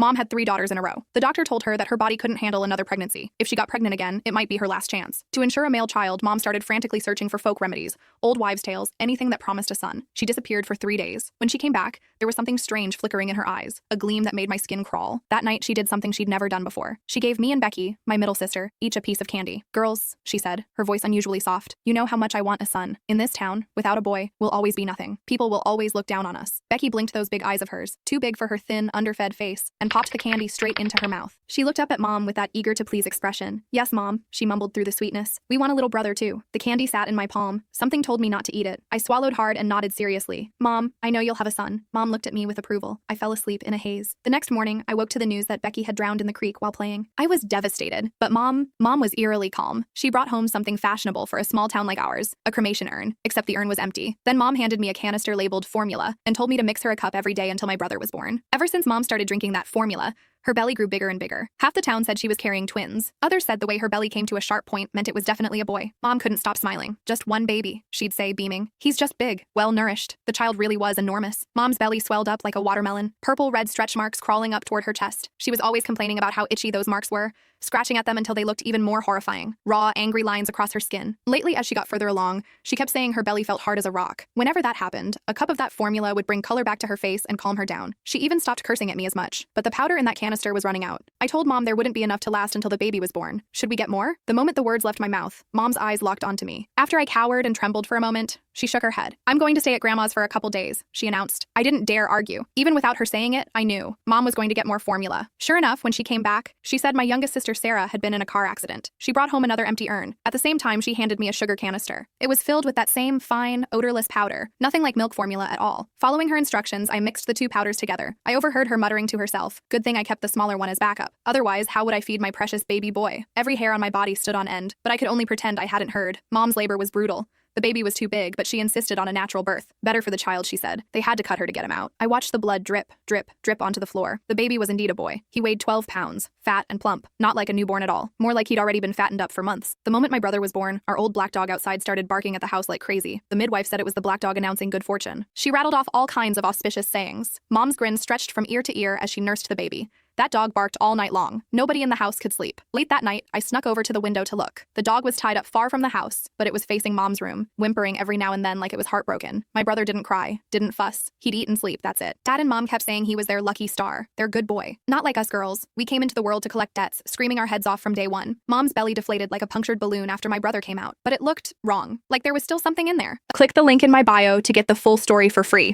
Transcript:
Mom had 3 daughters in a row. The doctor told her that her body couldn't handle another pregnancy. If she got pregnant again, it might be her last chance. To ensure a male child, Mom started frantically searching for folk remedies, old wives' tales, anything that promised a son. She disappeared for 3 days. When she came back, there was something strange flickering in her eyes, a gleam that made my skin crawl. That night, she did something she'd never done before. She gave me and Becky, my middle sister, each a piece of candy. Girls, she said, her voice unusually soft, you know how much I want a son. In this town, without a boy, we'll always be nothing. People will always look down on us. Becky blinked those big eyes of hers, too big for her thin, underfed face, and popped the candy straight into her mouth. She looked up at Mom with that eager-to-please expression. Yes, Mom, she mumbled through the sweetness. We want a little brother, too. The candy sat in my palm. Something told me not to eat it. I swallowed hard and nodded seriously. Mom, I know you'll have a son. Mom looked at me with approval. I fell asleep in a haze. The next morning, I woke to the news that Becky had drowned in the creek while playing. I was devastated, but Mom was eerily calm. She brought home something fashionable for a small town like ours, a cremation urn, except the urn was empty. Then Mom handed me a canister labeled formula and told me to mix her a cup every day until my brother was born. Ever since Mom started drinking that formula, her belly grew bigger and bigger. Half the town said she was carrying twins. Others said the way her belly came to a sharp point meant it was definitely a boy. Mom couldn't stop smiling. Just one baby, she'd say, beaming. He's just big, well-nourished. The child really was enormous. Mom's belly swelled up like a watermelon, purple-red stretch marks crawling up toward her chest. She was always complaining about how itchy those marks were, scratching at them until they looked even more horrifying. Raw, angry lines across her skin. Lately, as she got further along, she kept saying her belly felt hard as a rock. Whenever that happened, a cup of that formula would bring color back to her face and calm her down. She even stopped cursing at me as much. But the powder in that canister was running out. I told Mom there wouldn't be enough to last until the baby was born. Should we get more? The moment the words left my mouth, Mom's eyes locked onto me. After I cowered and trembled for a moment, she shook her head. I'm going to stay at Grandma's for a couple days, she announced. I didn't dare argue. Even without her saying it, I knew. Mom was going to get more formula. Sure enough, when she came back, she said my youngest sister Sarah had been in a car accident. She brought home another empty urn. At the same time, she handed me a sugar canister. It was filled with that same fine, odorless powder. Nothing like milk formula at all. Following her instructions, I mixed the two powders together. I overheard her muttering to herself, good thing I kept the smaller one as backup. Otherwise, how would I feed my precious baby boy? Every hair on my body stood on end, but I could only pretend I hadn't heard. Mom's labor was brutal. The baby was too big, but she insisted on a natural birth. Better for the child, she said. They had to cut her to get him out. I watched the blood drip, drip, drip onto the floor. The baby was indeed a boy. He weighed 12 pounds, fat and plump, not like a newborn at all. More like he'd already been fattened up for months. The moment my brother was born, our old black dog outside started barking at the house like crazy. The midwife said it was the black dog announcing good fortune. She rattled off all kinds of auspicious sayings. Mom's grin stretched from ear to ear as she nursed the baby. That dog barked all night long. Nobody in the house could sleep. Late that night, I snuck over to the window to look. The dog was tied up far from the house, but it was facing Mom's room, whimpering every now and then like it was heartbroken. My brother didn't cry, didn't fuss. He'd eat and sleep, that's it. Dad and Mom kept saying he was their lucky star, their good boy. Not like us girls. We came into the world to collect debts, screaming our heads off from day one. Mom's belly deflated like a punctured balloon after my brother came out, but it looked wrong, like there was still something in there. Click the link in my bio to get the full story for free.